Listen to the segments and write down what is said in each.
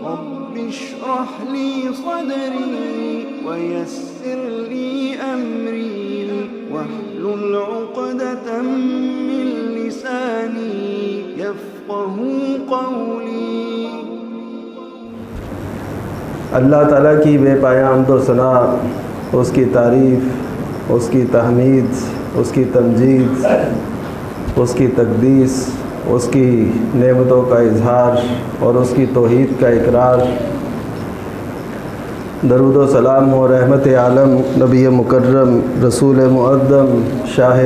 رب اشرح لي صدري ويسر لي أمري واحلل عقدة من لساني يفقهوا قولي۔ اللہ تعالیٰ کی بے پایہ حمد و ثنا، اس کی تعریف، اس کی تحمید، اس کی تمجید، اس کی تقدیس، اس کی نعمتوں کا اظہار اور اس کی توحید کا اقرار۔ درود و سلام و رحمت عالم نبی مکرم، رسول معظم، شاہ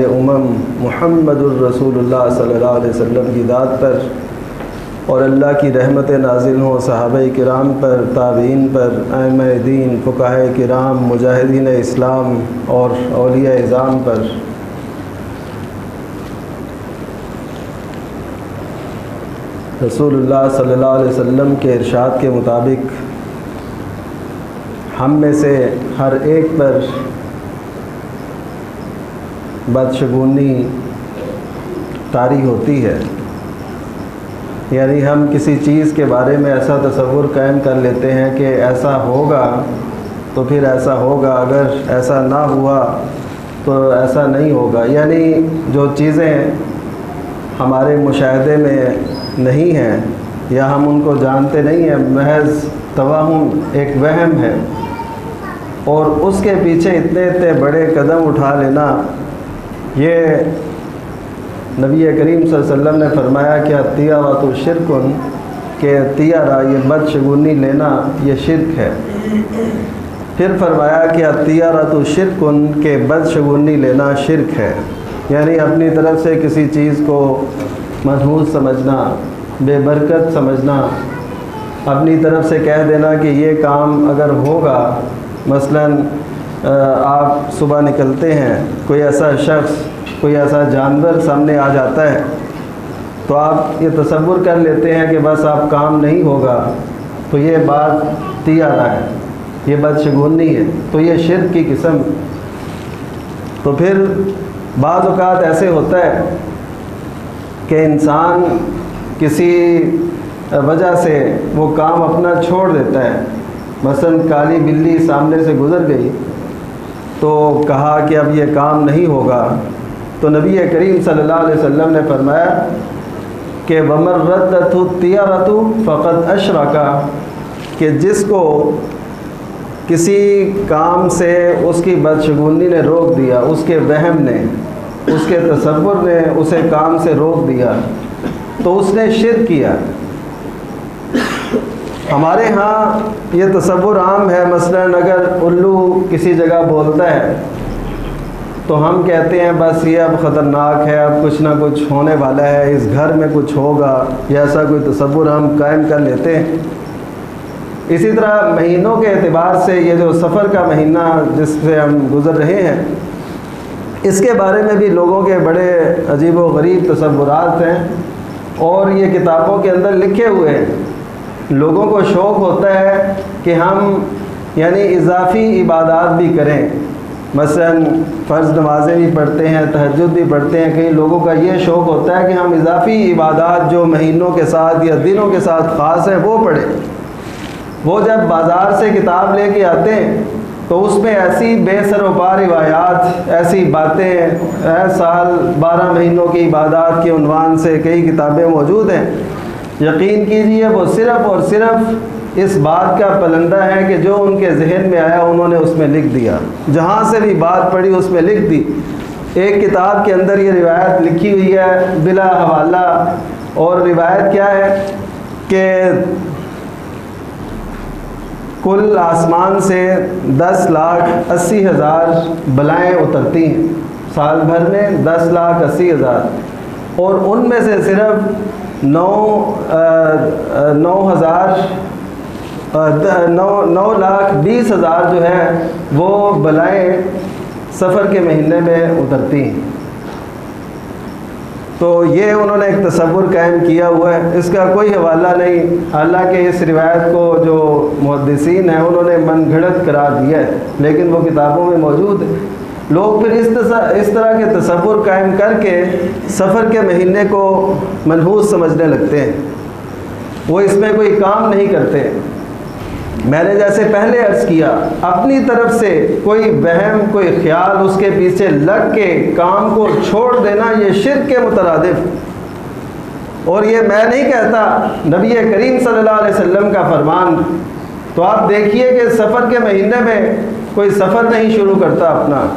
محمد الرسول اللہ صلی اللہ علیہ وسلم کی ذات پر، اور اللہ کی رحمت نازل ہوں صحابہ کرام پر، تابعین پر، ائمہ دین، فقہاء کرام، مجاہدین اسلام اور اولیاء اعظام پر۔ رسول اللہ صلی اللہ علیہ وسلم کے ارشاد کے مطابق ہم میں سے ہر ایک پر بدشگونی طاری ہوتی ہے، یعنی ہم کسی چیز کے بارے میں ایسا تصور قائم کر لیتے ہیں کہ ایسا ہوگا تو پھر ایسا ہوگا، اگر ایسا نہ ہوا تو ایسا نہیں ہوگا، یعنی جو چیزیں ہمارے مشاہدے میں نہیں ہیں یا ہم ان کو جانتے نہیں ہیں، محض توہم، ایک وہم ہے، اور اس کے پیچھے اتنے بڑے قدم اٹھا لینا، یہ نبی کریم صلی اللہ علیہ وسلم نے فرمایا کہ الطیرۃ شرک، کہ طیرہ، یہ بدشگونی لینا، یہ شرک ہے۔ پھر فرمایا کہ الطیرۃ شرک، کہ بدشگونی لینا شرک ہے، یعنی اپنی طرف سے کسی چیز کو منحوس سمجھنا، بے برکت سمجھنا، اپنی طرف سے کہہ دینا کہ یہ کام اگر ہوگا، مثلاً آپ صبح نکلتے ہیں، کوئی ایسا شخص، کوئی ایسا جانور سامنے آ جاتا ہے تو آپ یہ تصور کر لیتے ہیں کہ بس آپ کام نہیں ہوگا، تو یہ بات طیرہ ہے، یہ بدشگونی ہے، تو یہ شرک کی قسم۔ تو پھر بعض اوقات ایسے ہوتا ہے کہ انسان کسی وجہ سے وہ کام اپنا چھوڑ دیتا ہے، مثلاً کالی بلی سامنے سے گزر گئی تو کہا کہ اب یہ کام نہیں ہوگا، تو نبی کریم صلی اللہ علیہ وسلم نے فرمایا کہ وَمَن رَدَّتْهُ الطِّيَرَةُ فَقَدْ أَشْرَكَ، کہ جس کو کسی کام سے اس کی بدشگونی نے روک دیا، اس کے وہم نے، اس کے تصور نے اسے کام سے روک دیا، تو اس نے شرک کیا۔ ہمارے ہاں یہ تصور عام ہے، مثلاً اگر الو کسی جگہ بولتا ہے تو ہم کہتے ہیں بس یہ اب خطرناک ہے، اب کچھ نہ کچھ ہونے والا ہے، اس گھر میں کچھ ہوگا، یا ایسا کوئی تصور ہم قائم کر لیتے ہیں۔ اسی طرح مہینوں کے اعتبار سے یہ جو سفر کا مہینہ جس سے ہم گزر رہے ہیں، اس کے بارے میں بھی لوگوں کے بڑے عجیب و غریب تصورات ہیں، اور یہ کتابوں کے اندر لکھے ہوئے ہیں۔ لوگوں کو شوق ہوتا ہے کہ ہم یعنی اضافی عبادات بھی کریں، مثلاً فرض نمازیں بھی پڑھتے ہیں، تہجد بھی پڑھتے ہیں، کئی لوگوں کا یہ شوق ہوتا ہے کہ ہم اضافی عبادات جو مہینوں کے ساتھ یا دنوں کے ساتھ خاص ہیں وہ پڑھیں۔ وہ جب بازار سے کتاب لے کے آتے ہیں تو اس میں ایسی بے سر و پا روایات، ایسی باتیں، سال 12 مہینوں کی عبادات کے عنوان سے کئی کتابیں موجود ہیں۔ یقین کیجئے وہ صرف اور صرف اس بات کا پلندہ ہے کہ جو ان کے ذہن میں آیا انہوں نے اس میں لکھ دیا، جہاں سے بھی بات پڑی اس میں لکھ دی۔ ایک کتاب کے اندر یہ روایت لکھی ہوئی ہے بلا حوالہ، اور روایت کیا ہے کہ کل آسمان سے 10,80,000 بلائیں اترتی ہیں، سال بھر میں 10,80,000، اور ان میں سے صرف 9,20,000 جو ہے وہ بلائیں سفر کے مہینے میں اترتی ہیں۔ تو یہ انہوں نے ایک تصور قائم کیا ہوا ہے، اس کا کوئی حوالہ نہیں، حالانکہ اس روایت کو جو محدثین ہیں انہوں نے من گھڑت قرار دیا ہے، لیکن وہ کتابوں میں موجود ہے۔ لوگ پھر اس طرح کے تصور قائم کر کے سفر کے مہینے کو منحوس سمجھنے لگتے ہیں۔ وہ اس میں کوئی کام نہیں کرتے۔ میں نے جیسے پہلے عرض کیا، اپنی طرف سے کوئی وہم، کوئی خیال اس کے پیچھے لگ کے کام کو چھوڑ دینا، یہ شرک کے مترادف۔ اور یہ میں نہیں کہتا، نبی کریم صلی اللہ علیہ وسلم کا فرمان۔ تو آپ دیکھیے کہ سفر کے مہینے میں کوئی سفر نہیں شروع کرتا، اپنا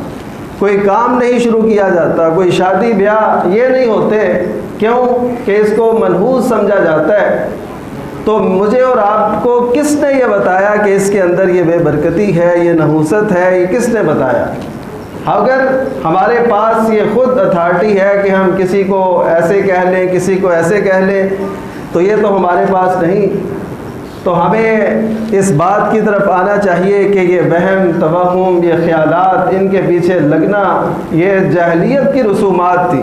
کوئی کام نہیں شروع کیا جاتا، کوئی شادی بیاہ یہ نہیں ہوتے۔ کیوں کہ اس کو منحوس سمجھا جاتا ہے۔ تو مجھے اور آپ کو کس نے یہ بتایا کہ اس کے اندر یہ بے برکتی ہے، یہ نحوست ہے؟ یہ کس نے بتایا؟ اگر ہمارے پاس یہ خود اتھارٹی ہے کہ ہم کسی کو ایسے کہہ لیں، کسی کو ایسے کہہ لیں، تو یہ تو ہمارے پاس نہیں۔ تو ہمیں اس بات کی طرف آنا چاہیے کہ یہ وہم، توہم، یہ خیالات، ان کے پیچھے لگنا یہ جاہلیت کی رسومات تھی۔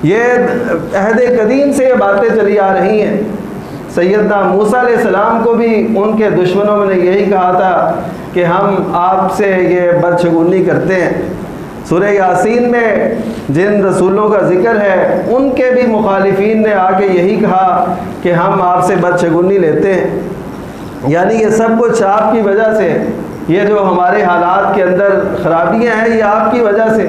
یہ عہد قدیم سے یہ باتیں چلی آ رہی ہیں۔ سیدنا موسیٰ علیہ السلام کو بھی ان کے دشمنوں نے یہی کہا تھا کہ ہم آپ سے یہ بدشگونی کرتے ہیں۔ سورہ یاسین میں جن رسولوں کا ذکر ہے، ان کے بھی مخالفین نے آ کے یہی کہا کہ ہم آپ سے بدشگونی لیتے ہیں۔ یعنی یہ سب کچھ آپ کی وجہ سے، یہ جو ہمارے حالات کے اندر خرابیاں ہیں، یہ آپ کی وجہ سے۔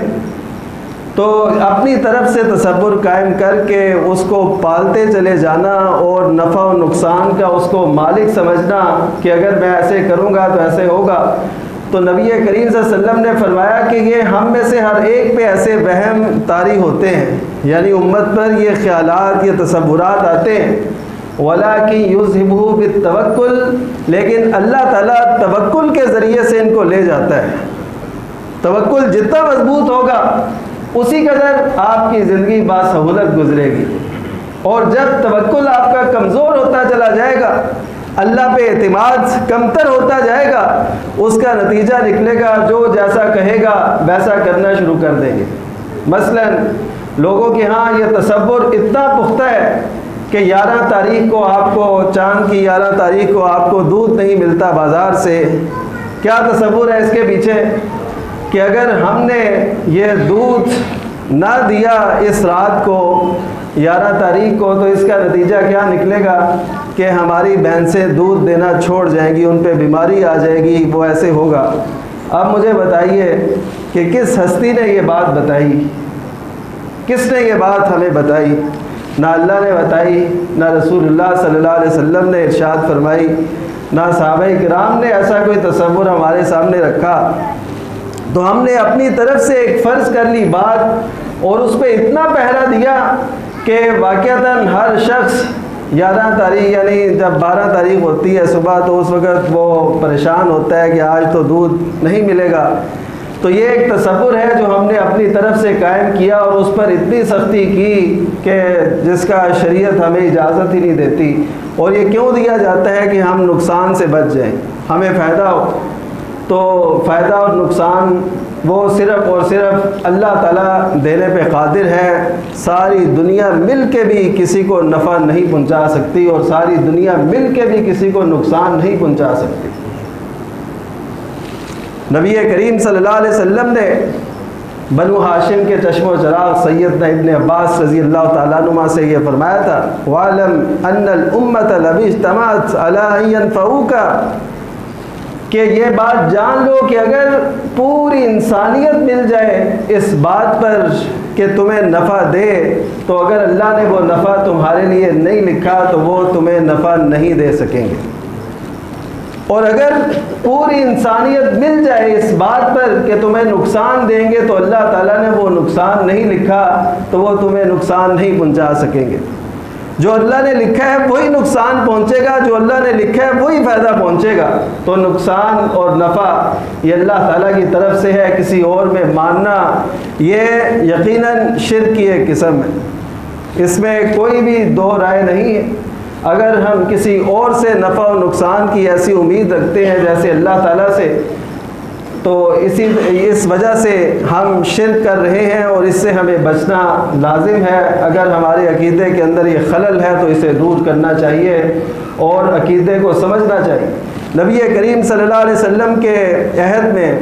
تو اپنی طرف سے تصور قائم کر کے اس کو پالتے چلے جانا اور نفع و نقصان کا اس کو مالک سمجھنا کہ اگر میں ایسے کروں گا تو ایسے ہوگا۔ تو نبی کریم صلی اللہ علیہ وسلم نے فرمایا کہ یہ ہم میں سے ہر ایک پہ ایسے وہم طاری ہوتے ہیں، یعنی امت پر یہ خیالات، یہ تصورات آتے ہیں۔ وَلَٰكِن يُذْهِبُهُ بِالتَّوَكُّلِ، لیکن اللہ تعالیٰ توکل کے ذریعے سے ان کو لے جاتا ہے۔ توکل جتنا مضبوط ہوگا اسی قدر آپ کی زندگی باسہولت گزرے گی، اور جب توکل آپ کا کمزور ہوتا چلا جائے گا، اللہ پہ اعتماد کمتر ہوتا جائے گا، اس کا نتیجہ نکلے گا جو جیسا کہے گا ویسا کرنا شروع کر دیں گے۔ مثلا لوگوں کے ہاں یہ تصور اتنا پختہ ہے کہ 11 تاریخ کو آپ کو، چاند کی 11 تاریخ کو آپ کو دودھ نہیں ملتا بازار سے۔ کیا تصور ہے اس کے پیچھے؟ کہ اگر ہم نے یہ دودھ نہ دیا اس رات کو 11 تاریخ کو، تو اس کا نتیجہ کیا نکلے گا کہ ہماری بھینسیں دودھ دینا چھوڑ جائیں گی، ان پہ بیماری آ جائے گی، وہ ایسے ہوگا۔ اب مجھے بتائیے کہ کس ہستی نے یہ بات بتائی؟ کس نے یہ بات ہمیں بتائی؟ نہ اللہ نے بتائی، نہ رسول اللہ صلی اللہ علیہ وسلم نے ارشاد فرمائی، نہ صحابہ کرام نے ایسا کوئی تصور ہمارے سامنے رکھا۔ تو ہم نے اپنی طرف سے ایک فرض کر لی بات، اور اس پہ اتنا پہرا دیا کہ واقعتاً ہر شخص 11 تاریخ یعنی جب 12 تاریخ ہوتی ہے صبح، تو اس وقت وہ پریشان ہوتا ہے کہ آج تو دودھ نہیں ملے گا۔ تو یہ ایک تصور ہے جو ہم نے اپنی طرف سے قائم کیا، اور اس پر اتنی سختی کی کہ جس کا شریعت ہمیں اجازت ہی نہیں دیتی۔ اور یہ کیوں دیا جاتا ہے کہ ہم نقصان سے بچ جائیں، ہمیں فائدہ ہو۔ تو فائدہ اور نقصان وہ صرف اور صرف اللہ تعالیٰ دینے پہ قادر ہے۔ ساری دنیا مل کے بھی کسی کو نفع نہیں پہنچا سکتی، اور ساری دنیا مل کے بھی کسی کو نقصان نہیں پہنچا سکتی۔ نبی کریم صلی اللہ علیہ وسلم نے بنو ہاشم کے چشم و چراغ سیدنا ابن عباس رضی اللہ تعالیٰ عنہ سے یہ فرمایا تھا، وَعْلَمْ أَنَّ الْأُمَّةَ لَوِ اجْتَمَعَتْ عَلَىٰ أَن يَنفَعُوكَ، کہ یہ بات جان لو کہ اگر پوری انسانیت مل جائے اس بات پر کہ تمہیں نفع دے، تو اگر اللہ نے وہ نفع تمہارے لیے نہیں لکھا تو وہ تمہیں نفع نہیں دے سکیں گے۔ اور اگر پوری انسانیت مل جائے اس بات پر کہ تمہیں نقصان دیں گے، تو اللہ تعالیٰ نے وہ نقصان نہیں لکھا تو وہ تمہیں نقصان نہیں پہنچا سکیں گے۔ جو اللہ نے لکھا ہے وہی نقصان پہنچے گا، جو اللہ نے لکھا ہے وہی فائدہ پہنچے گا۔ تو نقصان اور نفع یہ اللہ تعالیٰ کی طرف سے ہے، کسی اور میں ماننا یہ یقیناً شرک کی ایک قسم ہے، اس میں کوئی بھی دو رائے نہیں ہے۔ اگر ہم کسی اور سے نفع و نقصان کی ایسی امید رکھتے ہیں جیسے اللہ تعالیٰ سے، تو اس وجہ سے ہم شرک کر رہے ہیں، اور اس سے ہمیں بچنا لازم ہے۔ اگر ہمارے عقیدے کے اندر یہ خلل ہے تو اسے دور کرنا چاہیے اور عقیدے کو سمجھنا چاہیے۔ نبی کریم صلی اللہ علیہ وسلم کے عہد میں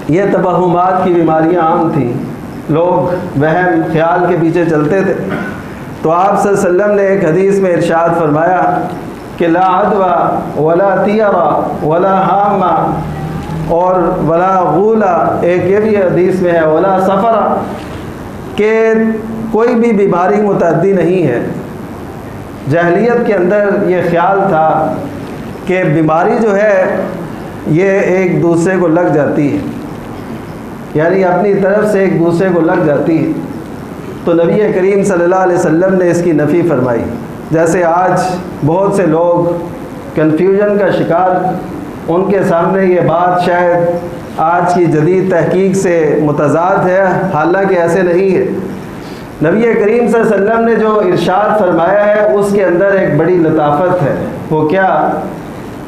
یہ توہمات کی بیماریاں عام تھیں، لوگ وہم خیال کے پیچھے چلتے تھے۔ تو آپ صلی اللہ علیہ وسلم نے ایک حدیث میں ارشاد فرمایا کہ لا عدوى ولا طیرہ ولا حامہ اور ولا غولہ، ایک یہ بھی حدیث میں ہے ولا سفرہ، کہ کوئی بھی بیماری متعدی نہیں ہے۔ جاہلیت کے اندر یہ خیال تھا کہ بیماری جو ہے یہ ایک دوسرے کو لگ جاتی ہے، یعنی اپنی طرف سے ایک دوسرے کو لگ جاتی ہے۔ تو نبی کریم صلی اللہ علیہ وسلم نے اس کی نفی فرمائی۔ جیسے آج بہت سے لوگ کنفیوژن کا شکار، ان کے سامنے یہ بات شاید آج کی جدید تحقیق سے متضاد ہے، حالانکہ ایسے نہیں ہے۔ نبی کریم صلی اللہ علیہ وسلم نے جو ارشاد فرمایا ہے اس کے اندر ایک بڑی لطافت ہے۔ وہ کیا؟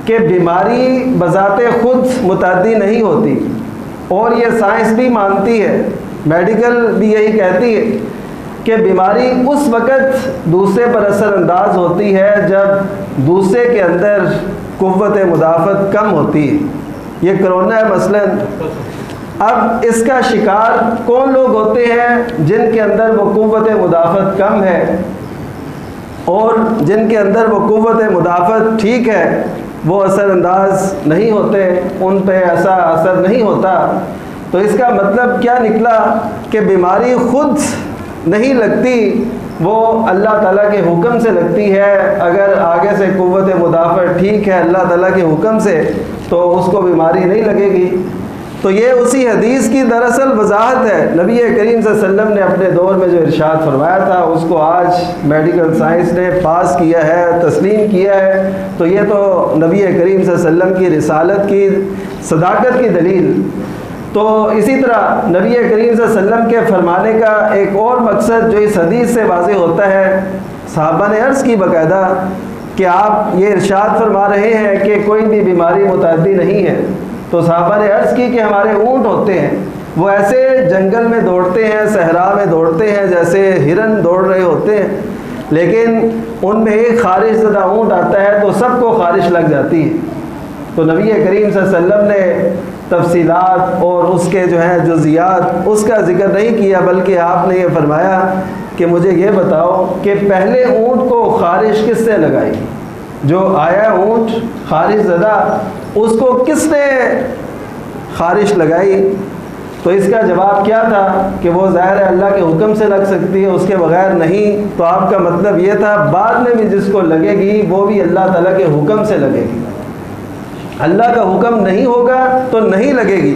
کہ بیماری بذات خود متعدی نہیں ہوتی، اور یہ سائنس بھی مانتی ہے، میڈیکل بھی یہی کہتی ہے کہ بیماری اس وقت دوسرے پر اثر انداز ہوتی ہے جب دوسرے کے اندر قوت مدافعت کم ہوتی ہے۔ یہ کرونا ہے مثلا، اب اس کا شکار کون لوگ ہوتے ہیں؟ جن کے اندر وہ قوت مدافعت کم ہے، اور جن کے اندر وہ قوت مدافعت ٹھیک ہے وہ اثر انداز نہیں ہوتے، ان پہ ایسا اثر نہیں ہوتا۔ تو اس کا مطلب کیا نکلا کہ بیماری خود نہیں لگتی، وہ اللہ تعالیٰ کے حکم سے لگتی ہے۔ اگر آگے سے قوت مدافعت ٹھیک ہے اللہ تعالیٰ کے حکم سے تو اس کو بیماری نہیں لگے گی۔ تو یہ اسی حدیث کی دراصل وضاحت ہے۔ نبی کریم صلی اللہ علیہ وسلم نے اپنے دور میں جو ارشاد فرمایا تھا اس کو آج میڈیکل سائنس نے پاس کیا ہے، تسلیم کیا ہے، تو یہ تو نبی کریم صلی اللہ علیہ وسلم کی رسالت کی صداقت کی دلیل۔ تو اسی طرح نبی کریم صلی اللہ علیہ وسلم کے فرمانے کا ایک اور مقصد جو اس حدیث سے واضح ہوتا ہے، صحابہ نے عرض کی باقاعدہ کہ آپ یہ ارشاد فرما رہے ہیں کہ کوئی بھی بیماری متعدی نہیں ہے۔ تو صحابہ نے عرض کی کہ ہمارے اونٹ ہوتے ہیں، وہ ایسے جنگل میں دوڑتے ہیں، صحرا میں دوڑتے ہیں جیسے ہرن دوڑ رہے ہوتے ہیں، لیکن ان میں ایک خارش زدہ اونٹ آتا ہے تو سب کو خارش لگ جاتی ہے۔ تو نبی کریم صلی اللہ علیہ وسلم نے تفصیلات اور اس کے جو ہیں جزیات اس کا ذکر نہیں کیا، بلکہ آپ نے یہ فرمایا کہ مجھے یہ بتاؤ کہ پہلے اونٹ کو خارش کس سے لگائی؟ جو آیا اونٹ خارش زدہ، اس کو کس نے خارش لگائی؟ تو اس کا جواب کیا تھا کہ وہ ظاہر ہے اللہ کے حکم سے لگ سکتی ہے، اس کے بغیر نہیں۔ تو آپ کا مطلب یہ تھا بعد میں بھی جس کو لگے گی وہ بھی اللہ تعالیٰ کے حکم سے لگے گی، اللہ کا حکم نہیں ہوگا تو نہیں لگے گی۔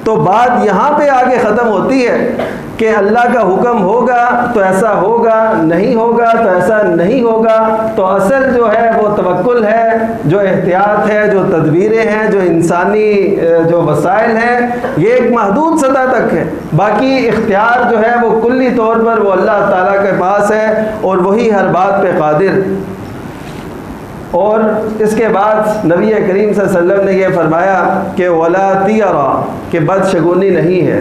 تو بات یہاں پہ آگے ختم ہوتی ہے کہ اللہ کا حکم ہوگا تو ایسا ہوگا، نہیں ہوگا تو ایسا نہیں ہوگا۔ تو اصل جو ہے وہ توکل ہے، جو احتیاط ہے، جو تدبیریں ہیں، جو انسانی جو وسائل ہیں، یہ ایک محدود سطح تک ہے۔ باقی اختیار جو ہے وہ کلی طور پر وہ اللہ تعالیٰ کے پاس ہے، اور وہی ہر بات پہ قادر۔ اور اس کے بعد نبی کریم صلی اللہ علیہ وسلم نے یہ فرمایا کہ ولا طیرہ، کہ بدشگونی نہیں ہے۔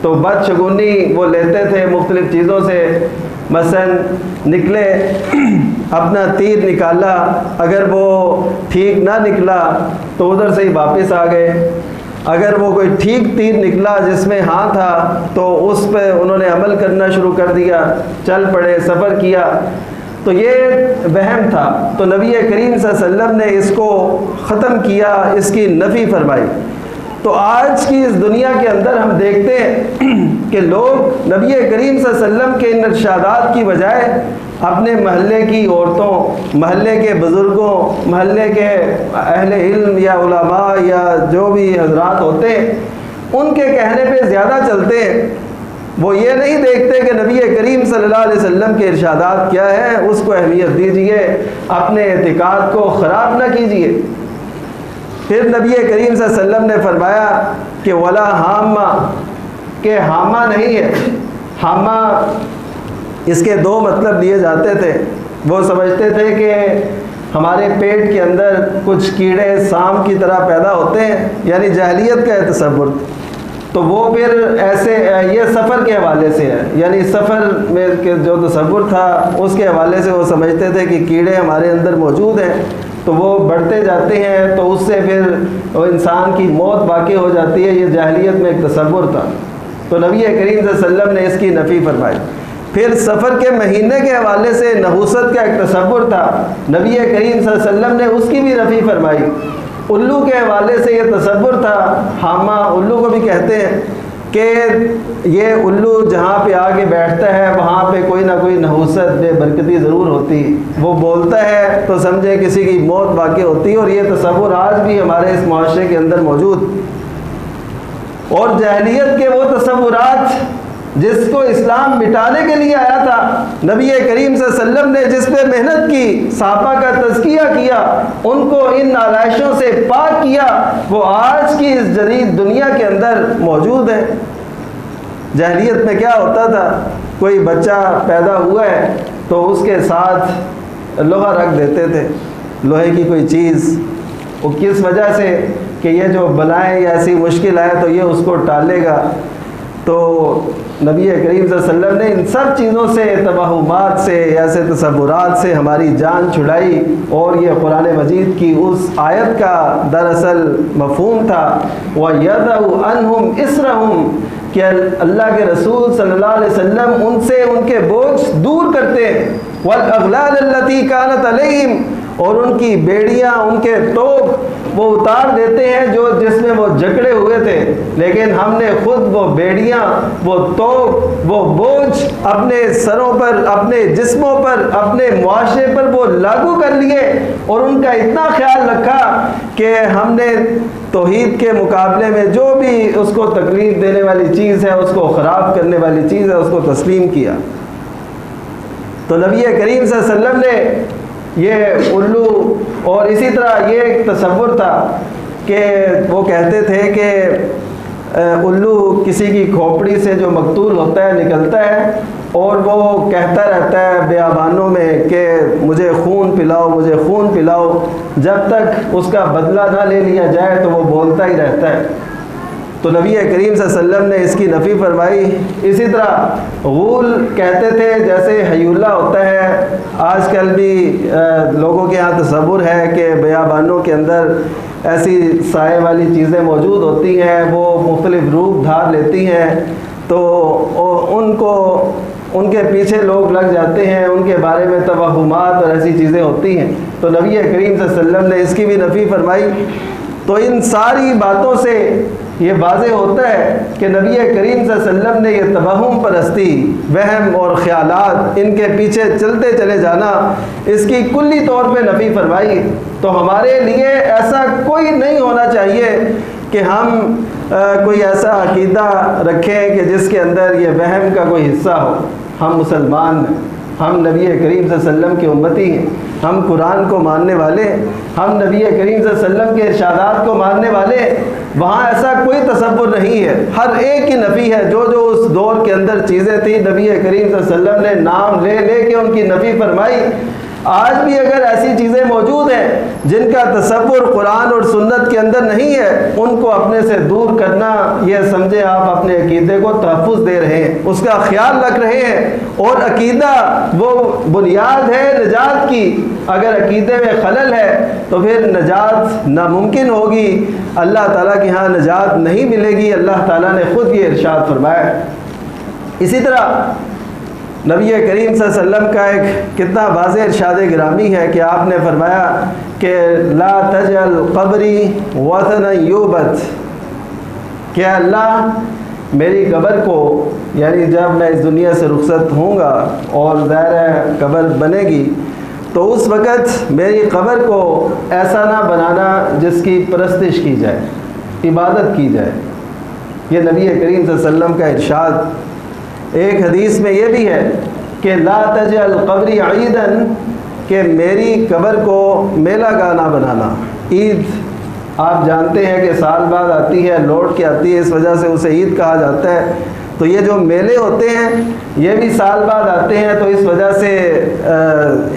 تو بدشگونی وہ لیتے تھے مختلف چیزوں سے، مثلا نکلے اپنا تیر نکالا، اگر وہ ٹھیک نہ نکلا تو ادھر سے ہی واپس آ گئے۔ اگر وہ کوئی ٹھیک تیر نکلا جس میں ہاں تھا تو اس پہ انہوں نے عمل کرنا شروع کر دیا، چل پڑے، سفر کیا۔ تو یہ وہم تھا، تو نبی کریم صلی اللہ علیہ وسلم نے اس کو ختم کیا، اس کی نفی فرمائی۔ تو آج کی اس دنیا کے اندر ہم دیکھتے ہیں کہ لوگ نبی کریم صلی اللہ علیہ وسلم کے ان ارشادات کی بجائے اپنے محلے کی عورتوں، محلے کے بزرگوں، محلے کے اہل علم یا علماء یا جو بھی حضرات ہوتے ہیں ان کے کہنے پہ زیادہ چلتے ہیں۔ وہ یہ نہیں دیکھتے کہ نبی کریم صلی اللہ علیہ وسلم کے ارشادات کیا ہیں، اس کو اہمیت دیجئے، اپنے اعتقاد کو خراب نہ کیجئے۔ پھر نبی کریم صلی اللہ علیہ وسلم نے فرمایا کہ ولا حامہ، کہ حامہ نہیں ہے۔ حامہ اس کے دو مطلب لیے جاتے تھے۔ وہ سمجھتے تھے کہ ہمارے پیٹ کے اندر کچھ کیڑے سام کی طرح پیدا ہوتے ہیں، یعنی جاہلیت کا تصور۔ تو وہ پھر ایسے یہ سفر کے حوالے سے ہے، یعنی سفر میں جو تصور تھا اس کے حوالے سے وہ سمجھتے تھے کہ کیڑے ہمارے اندر موجود ہیں، تو وہ بڑھتے جاتے ہیں تو اس سے پھر وہ انسان کی موت واقع ہو جاتی ہے۔ یہ جاہلیت میں ایک تصور تھا۔ تو نبی کریم صلی اللہ علیہ وسلم نے اس کی نفی فرمائی۔ پھر سفر کے مہینے کے حوالے سے نحوست کا ایک تصور تھا، نبی کریم صلی اللہ علیہ وسلم نے اس کی بھی نفی فرمائی۔ الو کے حوالے سے یہ تصور تھا، حامہ الو کو بھی کہتے ہیں، کہ یہ الو جہاں پہ آ کے بیٹھتا ہے وہاں پہ کوئی نہ کوئی نحوست بے برکتی ضرور ہوتی، وہ بولتا ہے تو سمجھے کسی کی موت واقع ہوتی، اور یہ تصور آج بھی ہمارے اس معاشرے کے اندر موجود۔ اور جاہلیت کے وہ تصورات جس کو اسلام مٹانے کے لیے آیا تھا، نبی کریم صلی اللہ علیہ وسلم نے جس پہ محنت کی، صحابہ کا تزکیہ کیا، ان کو ان آلائشوں سے پاک کیا، وہ آج کی اس جدید دنیا کے اندر موجود ہے۔ جاہلیت میں کیا ہوتا تھا، کوئی بچہ پیدا ہوا ہے تو اس کے ساتھ لوہا رکھ دیتے تھے، لوہے کی کوئی چیز، وہ کس وجہ سے کہ یہ جو بلائیں یا ایسی مشکل آئے تو یہ اس کو ٹالے گا۔ تو نبی کریم صلی اللہ علیہ وسلم نے ان سب چیزوں سے، توہمات سے، ایسے تصورات سے ہماری جان چھڑائی، اور یہ قرآن مجید کی اس آیت کا دراصل مفہوم تھا، وَيَضَعُ عَنْهُمْ إِصْرَهُمْ، کہ اللہ کے رسول صلی اللہ علیہ وسلم ان سے ان کے بوجھ دور کرتے ہیں، وَالْأَغْلَالَ الَّتِي كَانَتْ عَلَيْهِمْ، اور ان کی بیڑیاں، ان کے توق وہ اتار دیتے ہیں جو جس میں وہ جکڑے ہوئے تھے، لیکن ہم نے خود وہ بیڑیاں، وہ توق، وہ بوجھ اپنے سروں پر، اپنے جسموں پر، اپنے معاشرے پر وہ لاگو کر لیے، اور ان کا اتنا خیال رکھا کہ ہم نے توحید کے مقابلے میں جو بھی اس کو تکلیف دینے والی چیز ہے، اس کو خراب کرنے والی چیز ہے، اس کو تسلیم کیا۔ تو نبی کریم صلی اللہ علیہ وسلم نے یہ الو، اور اسی طرح یہ ایک تصور تھا کہ وہ کہتے تھے کہ الو کسی کی کھوپڑی سے جو مقتول ہوتا ہے نکلتا ہے، اور وہ کہتا رہتا ہے بیابانوں میں کہ مجھے خون پلاؤ، مجھے خون پلاؤ، جب تک اس کا بدلہ نہ لے لیا جائے تو وہ بولتا ہی رہتا ہے۔ تو نبی کریم صلی اللہ علیہ وسلم نے اس کی نفی فرمائی۔ اسی طرح غول کہتے تھے، جیسے حیولہ ہوتا ہے، آج کل بھی لوگوں کے ہاں تصور ہے کہ بیابانوں کے اندر ایسی سائے والی چیزیں موجود ہوتی ہیں، وہ مختلف روپ دھار لیتی ہیں، تو ان کے پیچھے لوگ لگ جاتے ہیں، ان کے بارے میں توہمات اور ایسی چیزیں ہوتی ہیں۔ تو نبی کریم صلی اللہ علیہ وسلم نے اس کی بھی نفی فرمائی۔ تو ان ساری باتوں سے یہ واضح ہوتا ہے کہ نبی کریم صلی اللہ علیہ وسلم نے یہ توہم پرستی، وہم اور خیالات، ان کے پیچھے چلتے چلے جانا، اس کی کلی طور پہ نفی فرمائی۔ تو ہمارے لیے ایسا کوئی نہیں ہونا چاہیے کہ ہم کوئی ایسا عقیدہ رکھیں کہ جس کے اندر یہ وہم کا کوئی حصہ ہو۔ ہم مسلمان ہیں، ہم نبی کریم صلی اللہ علیہ وسلم کے امتی ہیں، ہم قرآن کو ماننے والے، ہم نبی کریم صلی اللہ علیہ وسلم کے ارشادات کو ماننے والے، وہاں ایسا کوئی تصور نہیں ہے، ہر ایک کی نفی ہے۔ جو جو اس دور کے اندر چیزیں تھیں، نبی کریم صلی اللہ علیہ وسلم نے نام لے لے کے ان کی نفی فرمائی۔ آج بھی اگر ایسی چیزیں موجود ہیں جن کا تصور قرآن اور سنت کے اندر نہیں ہے، ان کو اپنے سے دور کرنا، یہ سمجھے آپ اپنے عقیدے کو تحفظ دے رہے ہیں، اس کا خیال رکھ رہے ہیں۔ اور عقیدہ وہ بنیاد ہے نجات کی، اگر عقیدے میں خلل ہے تو پھر نجات ناممکن ہوگی، اللہ تعالیٰ کے ہاں نجات نہیں ملے گی۔ اللہ تعالیٰ نے خود یہ ارشاد فرمایا۔ اسی طرح نبی کریم صلی اللہ علیہ وسلم کا ایک کتنا واضح ارشاد گرامی ہے کہ آپ نے فرمایا کہ لا تجعل قبری وطنا یعبد، کہ اللہ میری قبر کو، یعنی جب میں اس دنیا سے رخصت ہوں گا اور ظاہر ہے قبر بنے گی، تو اس وقت میری قبر کو ایسا نہ بنانا جس کی پرستش کی جائے، عبادت کی جائے۔ یہ نبی کریم صلی اللہ علیہ وسلم کا ارشاد۔ ایک حدیث میں یہ بھی ہے کہ لا تجعل قبری عیدا، کہ میری قبر کو میلہ گاہ نہ بنانا۔ عید آپ جانتے ہیں کہ سال بعد آتی ہے، لوٹ کے آتی ہے، اس وجہ سے اسے عید کہا جاتا ہے۔ تو یہ جو میلے ہوتے ہیں یہ بھی سال بعد آتے ہیں، تو اس وجہ سے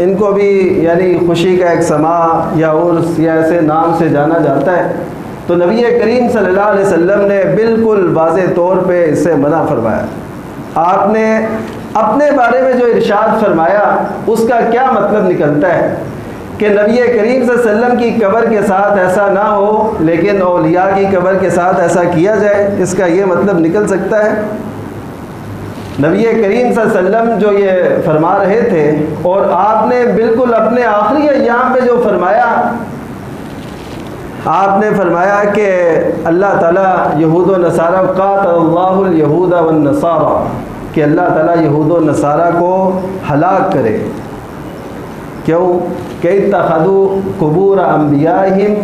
ان کو بھی یعنی خوشی کا ایک سماع یا عرس یا ایسے نام سے جانا جاتا ہے۔ تو نبی کریم صلی اللہ علیہ وسلم نے بالکل واضح طور پہ اس سے منع فرمایا۔ آپ نے اپنے بارے میں جو ارشاد فرمایا اس کا کیا مطلب نکلتا ہے کہ نبی کریم صلی اللہ علیہ وسلم کی قبر کے ساتھ ایسا نہ ہو لیکن اولیاء کی قبر کے ساتھ ایسا کیا جائے، اس کا یہ مطلب نکل سکتا ہے؟ نبی کریم صلی اللہ علیہ وسلم جو یہ فرما رہے تھے، اور آپ نے بالکل اپنے آخری ایام پہ جو فرمایا، آپ نے فرمایا کہ اللہ تعالیٰ یہود و نصارہ قاتل اللہ الیہود والنصارہ، کہ اللہ تعالیٰ یہود و نصارہ کو ہلاک کرے۔ کیوں؟ کہ اتخذوا قبور انبیائہم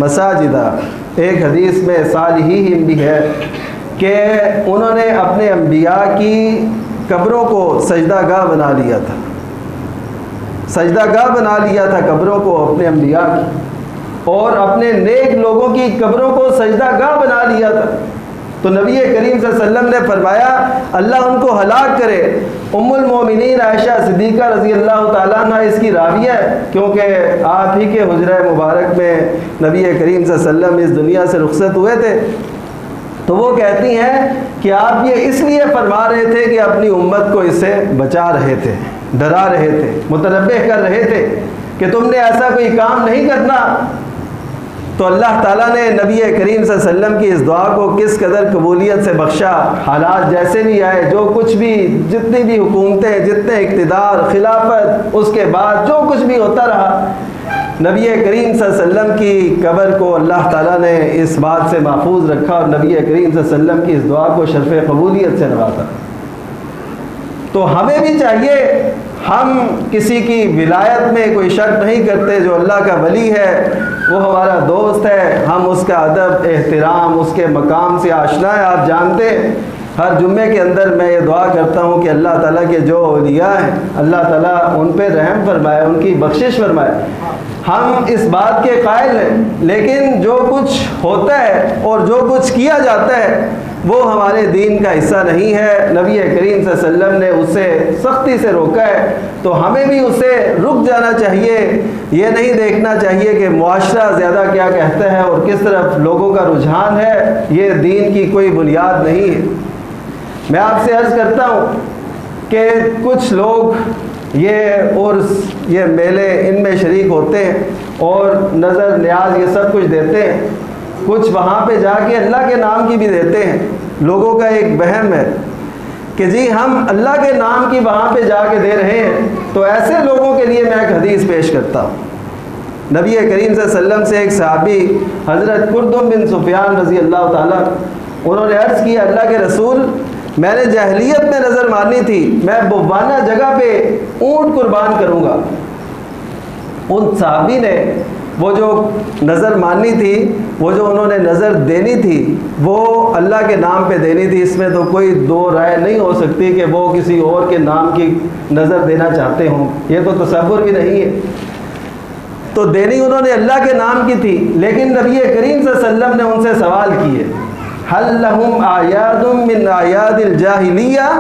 مساجدہ، ایک حدیث میں صالحیہم بھی ہے کہ انہوں نے اپنے انبیاء کی قبروں کو سجدہ گاہ بنا لیا تھا، سجدہ گاہ بنا لیا تھا قبروں کو اپنے انبیاء کی، اور اپنے نیک لوگوں کی قبروں کو سجدہ گاہ بنا لیا تھا۔ تو نبی کریم صلی اللہ علیہ وسلم نے فرمایا اللہ ان کو ہلاک کرے۔ ام المومنین عائشہ صدیقہ رضی اللہ تعالیٰ عنہ اس کی راویہ ہے، کیونکہ آپ ہی کے حجرہ مبارک میں نبی کریم صلی اللہ علیہ وسلم اس دنیا سے رخصت ہوئے تھے۔ تو وہ کہتی ہیں کہ آپ یہ اس لیے فرما رہے تھے کہ اپنی امت کو اس سے بچا رہے تھے، ڈرا رہے تھے، متنبہ کر رہے تھے کہ تم نے ایسا کوئی کام نہیں کرنا۔ تو اللہ تعالیٰ نے نبی کریم صلی اللہ علیہ وسلم کی اس دعا کو کس قدر قبولیت سے بخشا۔ حالات جیسے بھی آئے، جو کچھ بھی، جتنی بھی حکومتیں، جتنے اقتدار، خلافت، اس کے بعد جو کچھ بھی ہوتا رہا، نبی کریم صلی اللہ علیہ وسلم کی قبر کو اللہ تعالیٰ نے اس بات سے محفوظ رکھا، اور نبی کریم صلی اللہ علیہ وسلم کی اس دعا کو شرف قبولیت سے نوازا۔ تو ہمیں بھی چاہیے، ہم کسی کی ولایت میں کوئی شک نہیں کرتے، جو اللہ کا ولی ہے وہ ہمارا دوست ہے، ہم اس کا ادب، احترام، اس کے مقام سے آشنا ہے۔ آپ جانتے ہیں ہر جمعے کے اندر میں یہ دعا کرتا ہوں کہ اللہ تعالیٰ کے جو اولیاء ہیں اللہ تعالیٰ ان پہ رحم فرمائے، ان کی بخشش فرمائے۔ ہم اس بات کے قائل ہیں، لیکن جو کچھ ہوتا ہے اور جو کچھ کیا جاتا ہے وہ ہمارے دین کا حصہ نہیں ہے۔ نبی کریم صلی اللہ علیہ وسلم نے اسے سختی سے روکا ہے، تو ہمیں بھی اسے رک جانا چاہیے۔ یہ نہیں دیکھنا چاہیے کہ معاشرہ زیادہ کیا کہتا ہے اور کس طرف لوگوں کا رجحان ہے، یہ دین کی کوئی بنیاد نہیں ہے۔ میں آپ سے عرض کرتا ہوں کہ کچھ لوگ یہ عرس، یہ میلے، ان میں شریک ہوتے ہیں اور نظر نیاز یہ سب کچھ دیتے ہیں، کچھ وہاں پہ جا کے اللہ کے نام کی بھی دیتے ہیں۔ لوگوں کا ایک وہم ہے کہ جی ہم اللہ کے نام کی وہاں پہ جا کے دے رہے ہیں، تو ایسے لوگوں کے لیے میں ایک حدیث پیش کرتا ہوں۔ نبی کریم صلی اللہ علیہ وسلم سے ایک صحابی حضرت قردم بن سفیان رضی اللہ تعالیٰ، انہوں نے عرض کیا اللہ کے رسول، میں نے جاہلیت میں نظر مانی تھی میں بوانہ جگہ پہ اونٹ قربان کروں گا۔ ان صحابی نے وہ جو نظر مانی تھی، وہ جو انہوں نے نظر دینی تھی، وہ اللہ کے نام پہ دینی تھی، اس میں تو کوئی دو رائے نہیں ہو سکتی کہ وہ کسی اور کے نام کی نظر دینا چاہتے ہوں، یہ تو تصور بھی نہیں ہے۔ تو دینی انہوں نے اللہ کے نام کی تھی، لیکن نبی کریم صلی اللہ علیہ وسلم نے ان سے سوال کیے، هل لهم اعیاد من اعیاد الجاہلیہ،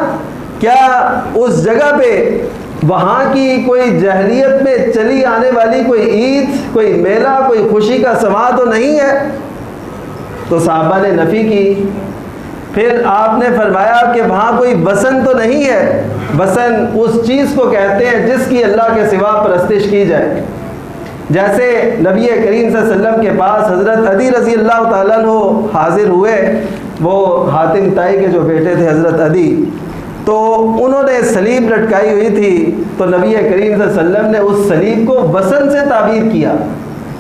کیا اس جگہ پہ وہاں کی کوئی جاہلیت میں چلی آنے والی کوئی عید، کوئی میلہ، کوئی خوشی کا سماں تو نہیں ہے؟ تو صحابہ نے نفی کی۔ پھر آپ نے فرمایا کہ وہاں کوئی بسن تو نہیں ہے؟ بسن اس چیز کو کہتے ہیں جس کی اللہ کے سوا پرستش کی جائے۔ جیسے نبی کریم صلی اللہ علیہ وسلم کے پاس حضرت عدی رضی اللہ تعالیٰ عنہ حاضر ہوئے، وہ حاتم طائی کے جو بیٹے تھے حضرت عدی، تو انہوں نے صلیب لٹکائی ہوئی تھی، تو نبی کریم صلی اللہ علیہ وسلم نے اس صلیب کو وثن سے تعبیر کیا،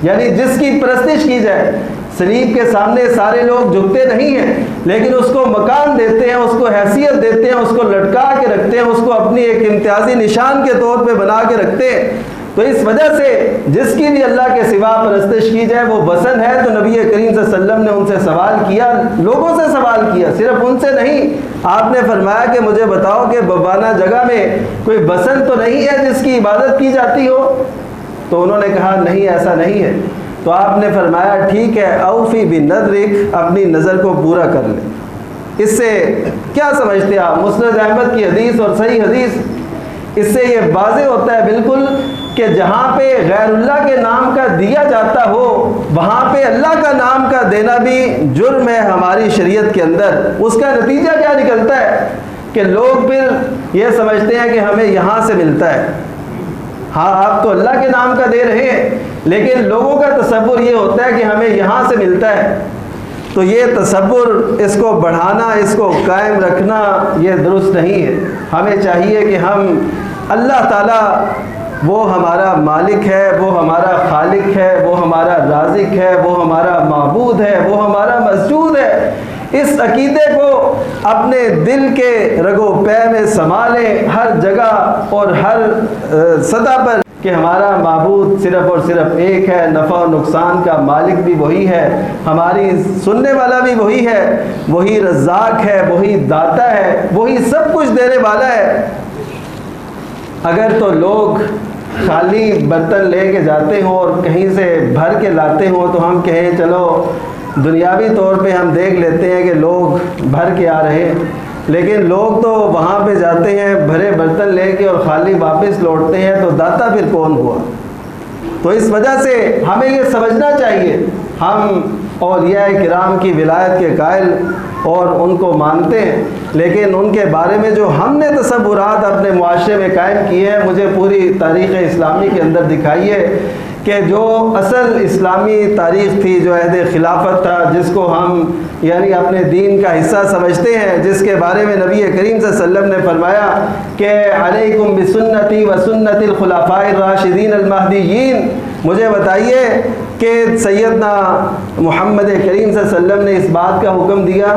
یعنی جس کی پرستش کی جائے۔ صلیب کے سامنے سارے لوگ جھکتے نہیں ہیں، لیکن اس کو مقام دیتے ہیں، اس کو حیثیت دیتے ہیں، اس کو لٹکا کے رکھتے ہیں، اس کو اپنی ایک امتیازی نشان کے طور پہ بنا کے رکھتے ہیں۔ تو اس وجہ سے جس کی بھی اللہ کے سوا پرستش کی جائے وہ وثن ہے۔ تو نبی کریم صلی اللہ علیہ وسلم نے ان سے سوال کیا، لوگوں سے سوال کیا، صرف ان سے نہیں۔ آپ نے فرمایا کہ مجھے بتاؤ کہ بوانہ جگہ میں کوئی وثن تو نہیں ہے جس کی عبادت کی جاتی ہو؟ تو انہوں نے کہا نہیں، ایسا نہیں ہے۔ تو آپ نے فرمایا ٹھیک ہے، اوفی بنذرک، اپنی نظر کو پورا کر لیں۔ اس سے کیا سمجھتے آپ؟ مسند احمد کی حدیث اور صحیح حدیث، اس سے یہ واضح ہوتا ہے بالکل کہ جہاں پہ غیر اللہ کے نام کا دیا جاتا ہو وہاں پہ اللہ کا نام کا دینا بھی جرم ہے ہماری شریعت کے اندر۔ اس کا نتیجہ کیا نکلتا ہے کہ لوگ پھر یہ سمجھتے ہیں کہ ہمیں یہاں سے ملتا ہے۔ ہاں آپ تو اللہ کے نام کا دے رہے ہیں، لیکن لوگوں کا تصور یہ ہوتا ہے کہ ہمیں یہاں سے ملتا ہے۔ تو یہ تصور، اس کو بڑھانا، اس کو قائم رکھنا یہ درست نہیں ہے۔ ہمیں چاہیے کہ ہم اللہ تعالیٰ وہ ہمارا مالک ہے، وہ ہمارا خالق ہے، وہ ہمارا رازق ہے، وہ ہمارا معبود ہے، وہ ہمارا مسجود ہے، اس عقیدے کو اپنے دل کے رگ و پے میں سنبھالیں، ہر جگہ اور ہر سطح پر، کہ ہمارا معبود صرف اور صرف ایک ہے، نفع و نقصان کا مالک بھی وہی ہے، ہماری سننے والا بھی وہی ہے، وہی رزاق ہے، وہی داتا ہے، وہی سب کچھ دینے والا ہے۔ اگر تو لوگ خالی برتن لے کے جاتے ہوں اور کہیں سے بھر کے لاتے ہوں تو ہم کہیں چلو دنیاوی طور پہ ہم دیکھ لیتے ہیں کہ لوگ بھر کے آ رہے ہیں، لیکن لوگ تو وہاں پہ جاتے ہیں بھرے برتن لے کے اور خالی واپس لوٹتے ہیں، تو داتا پھر کون ہوا؟ تو اس وجہ سے ہمیں یہ سمجھنا چاہیے، ہم اولیاء کرام کی ولایت کے قائل اور ان کو مانتے ہیں، لیکن ان کے بارے میں جو ہم نے تصورات اپنے معاشرے میں قائم کیے ہیں، مجھے پوری تاریخ اسلامی کے اندر دکھائیے کہ جو اصل اسلامی تاریخ تھی، جو عہد خلافت تھا، جس کو ہم یعنی اپنے دین کا حصہ سمجھتے ہیں، جس کے بارے میں نبی کریم صلی اللہ علیہ وسلم نے فرمایا کہ علیکم بسنتی و سنت الخلفاء الراشدین المہدیین، مجھے بتائیے کہ سیدنا محمد کریم صلی اللہ علیہ وسلم نے اس بات کا حکم دیا،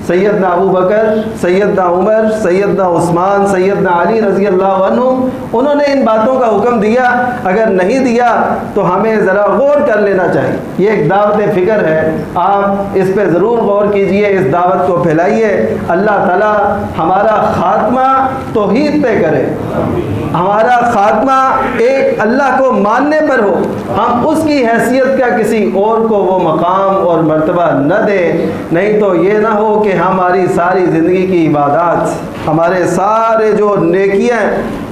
سیدنا ابو بکر، سیدنا عمر، سیدنا عثمان، سیدنا علی رضی اللہ عنہ، انہوں نے ان باتوں کا حکم دیا؟ اگر نہیں دیا تو ہمیں ذرا غور کر لینا چاہیے، یہ ایک دعوت فکر ہے، آپ اس پہ ضرور غور کیجئے، اس دعوت کو پھیلائیے، اللہ تعالی ہمارا خاتمہ توحید پہ کرے، ہمارا خاتمہ ایک اللہ کو ماننے پر ہو، ہم اس کی حیثیت کا کسی اور کو وہ مقام اور مرتبہ نہ دیں، نہیں تو یہ نہ ہو کہ ہماری ساری زندگی کی عبادات، ہمارے سارے جو نیکیاں،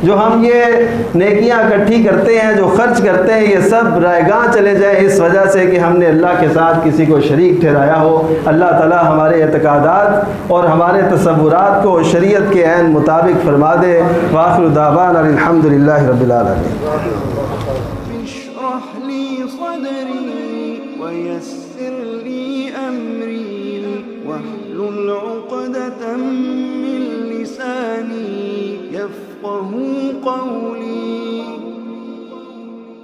جو ہم یہ نیکیاں اکٹھی کرتے ہیں، جو خرچ کرتے ہیں، یہ سب رائے گاہ چلے جائیں اس وجہ سے کہ ہم نے اللہ کے ساتھ کسی کو شریک ٹھہرایا ہو۔ اللہ تعالی ہمارے اعتقادات اور ہمارے تصورات کو شریعت کے عین مطابق فرما دے۔ وآخر دعوانا الحمد للہ رب العالمین۔ اشرح لي صدري ويسر لي أمري واحلل عقدة من لساني يفقه قولي